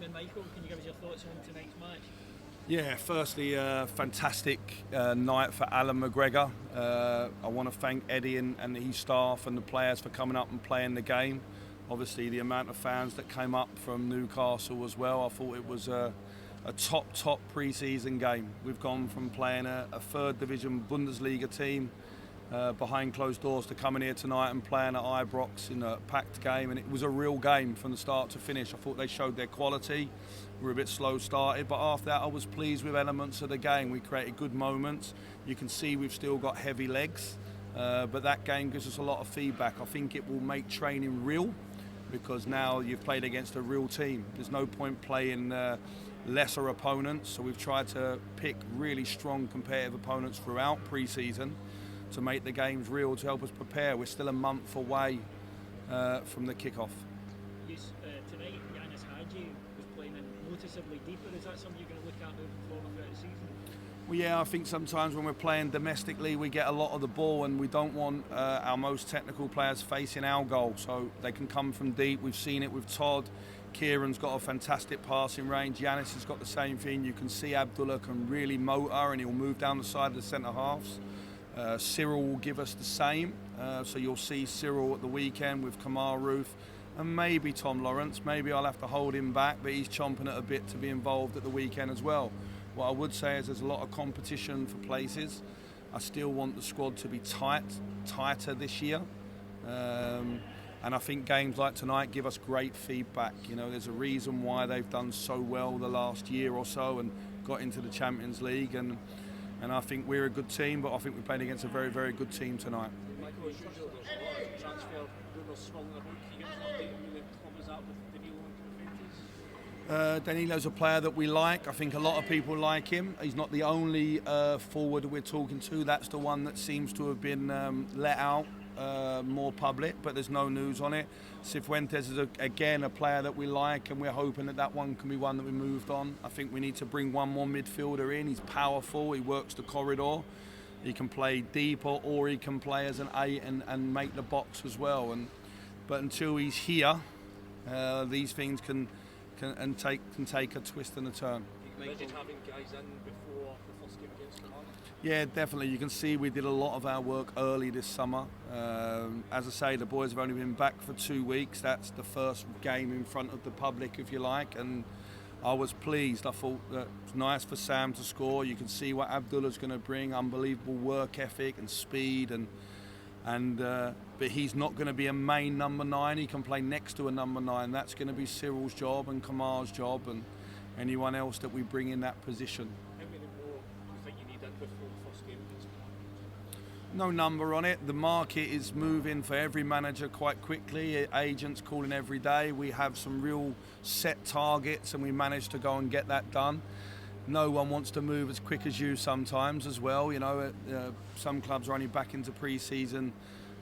captain Michael, can you give us your thoughts on tonight's match? Yeah, firstly, fantastic night for Alan McGregor. I want to thank Eddie and his staff and the players for coming up and playing the game. Obviously, the amount of fans that came up from Newcastle as well. I thought it was a top pre-season game. We've gone from playing a third division Bundesliga team behind closed doors to coming here tonight and playing at Ibrox in a packed game, and it was a real game from the start to finish. I thought they showed their quality. We were a bit slow started, but after that I was pleased with elements of the game. We created good moments. You can see we've still got heavy legs, but that game gives us a lot of feedback. I think it will make training real, because now you've played against a real team. There's no point playing lesser opponents, so we've tried to pick really strong competitive opponents throughout pre-season to make the games real, to help us prepare. We're still a month away from the kick-off. Yes, tonight Yanis Hadji was playing in noticeably deeper. Is that something you're going to look at moving forward throughout the season? Well, yeah, I think sometimes when we're playing domestically we get a lot of the ball, and we don't want our most technical players facing our goal, so they can come from deep. We've seen it with Todd. Kieran's got a fantastic passing range. Yanis has got the same thing. You can see Abdullah can really motor, and he'll move down the side of the centre halves. Cyril will give us the same, so you'll see Cyril at the weekend with Kamar Roof and maybe Tom Lawrence. Maybe I'll have to hold him back, but he's chomping at a bit to be involved at the weekend as well. What I would say is there's a lot of competition for places. I still want the squad to be tighter this year, and I think games like tonight give us great feedback. You know, there's a reason why they've done so well the last year or so and got into the Champions League, and I think we're a good team, but I think we played against a very, very good team tonight. Michael, as usual, there's a lot of transfer rumours swirling about. Can you give us an update on what was that with Danilo and Cifuentes? Danilo's a player that we like. I think a lot of people like him. He's not the only forward we're talking to. That's the one that seems to have been let out, more public, but there's no news on it. Cifuentes is again a player that we like, and we're hoping that one can be one that we moved on. I think we need to bring one more midfielder in. He's powerful, he works the corridor, he can play deeper, or he can play as an 8 and make the box as well. But until he's here, these things can take a twist and a turn. You mentioned having guys in before the first game against Kamar. Yeah, definitely. You can see we did a lot of our work early this summer. As I say, the boys have only been back for 2 weeks. That's the first game in front of the public, if you like, and I was pleased. I thought that it was nice for Sam to score. You can see what Abdullah's going to bring, unbelievable work ethic and speed, but he's not going to be a main number 9. He can play next to a number 9. That's going to be Cyril's job and Kamar's job and anyone else that we bring in that position. How many more do you think you need in before the first game against Kamar? No number on it. The market is moving for every manager quite quickly. Agents calling every day. We have some real set targets, and we managed to go and get that done. No one wants to move as quick as you sometimes as well. You know, some clubs are only back into pre-season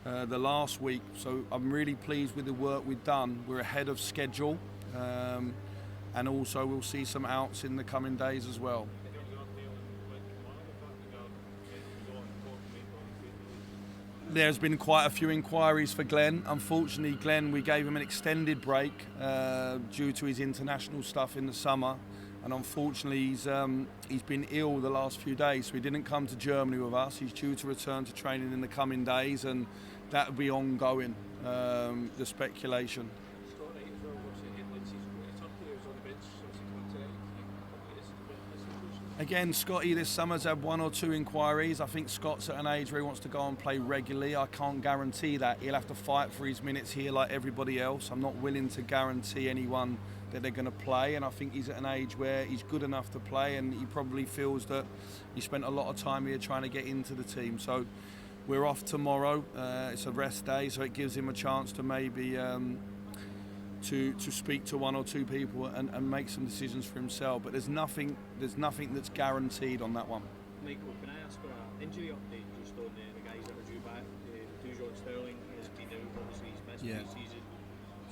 the last week, so I'm really pleased with the work we've done. We're ahead of schedule, and also we'll see some outs in the coming days as well. There's been quite a few inquiries for Glenn. Unfortunately, Glenn, we gave him an extended break due to his international stuff in the summer, and unfortunately he's been ill the last few days, so he didn't come to Germany with us. He's due to return to training in the coming days, and that will be ongoing, the speculation. Again, Scotty this summer's had 1 or 2 inquiries. I think Scott's at an age where he wants to go and play regularly. I can't guarantee that. He'll have to fight for his minutes here like everybody else. I'm not willing to guarantee anyone that they're going to play, and I think he's at an age where he's good enough to play, and he probably feels that he spent a lot of time here trying to get into the team. So we're off tomorrow. It's a rest day, so it gives him a chance to maybe to speak to 1 or 2 people and make some decisions for himself. But there's nothing that's guaranteed on that one. Michael, can I ask for an injury update just on the guys that are due back? Dujon Sterling has been out, obviously he's missed the season.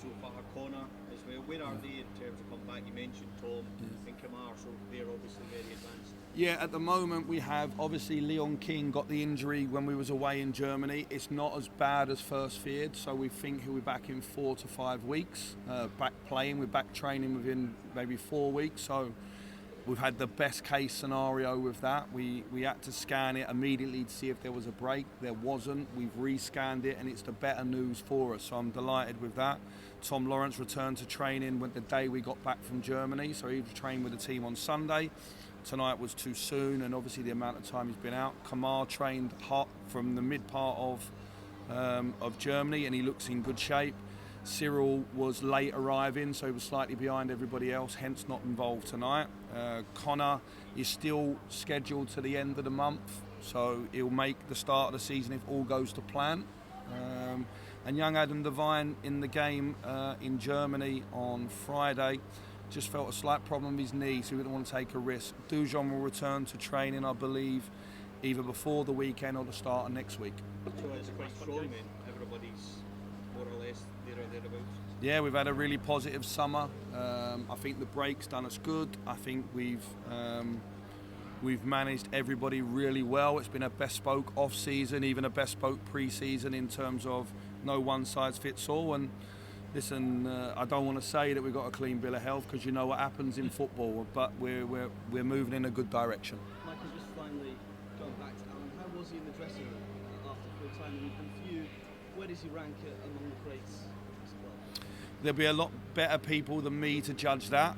so far. Connor as well. Where are they in terms of comeback? You mentioned Tom and Kamar, so they're obviously very advanced. Yeah, at the moment we have, obviously Leon King got the injury when we was away in Germany. It's not as bad as first feared, so we think he'll be back in 4 to 5 weeks, back playing. We're back training within maybe 4 weeks, so we've had the best case scenario with that. We had to scan it immediately to see if there was a break. There wasn't. We've re-scanned it and it's the better news for us, so I'm delighted with that. Tom Lawrence returned to training the day we got back from Germany, so he trained with the team on Sunday. Tonight was too soon, and obviously the amount of time he's been out. Kamar trained hot from the mid part of Germany, and he looks in good shape. Cyril was late arriving, so he was slightly behind everybody else, hence not involved tonight. Connor is still scheduled to the end of the month, so he'll make the start of the season if all goes to plan. And young Adam Devine in the game in Germany on Friday just felt a slight problem with his knee, so he didn't want to take a risk. Dujon will return to training, I believe, either before the weekend or the start of next week. So it's quite strong then, everybody's more or less there or thereabouts. Yeah, we've had a really positive summer. I think the break's done us good. I think we've managed everybody really well. It's been a bespoke off-season, even a bespoke pre-season in terms of no one size fits all. And listen, I don't want to say that we've got a clean bill of health because you know what happens in football, but we're moving in a good direction. Michael, just finally going back to Alan, how was he in the dressing room after full time? And for you, where does he rank among the greats? There'll be a lot better people than me to judge that.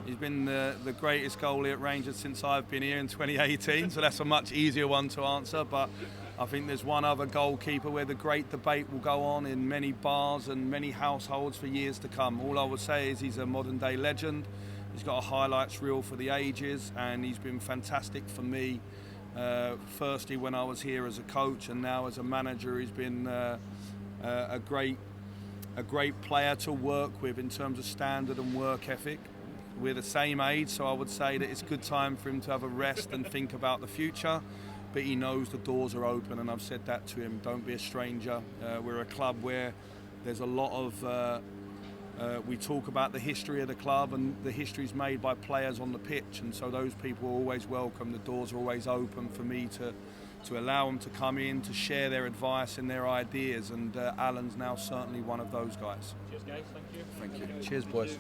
He's been the greatest goalie at Rangers since I've been here in 2018, so that's a much easier one to answer. But I think there's one other goalkeeper where the great debate will go on in many bars and many households for years to come. All I would say is he's a modern day legend. He's got a highlights reel for the ages, and he's been fantastic for me. Firstly, when I was here as a coach, and now as a manager, he's been a great player to work with in terms of standard and work ethic. We're the same age, so I would say that it's a good time for him to have a rest and think about the future. But he knows the doors are open, and I've said that to him. Don't be a stranger. We're a club where there's a lot of... we talk about the history of the club, and the history is made by players on the pitch, and so those people are always welcome. The doors are always open for me to allow them to come in, to share their advice and their ideas, and Alan's now certainly one of those guys. Cheers, guys. Thank you. Thank you. Cheers, boys.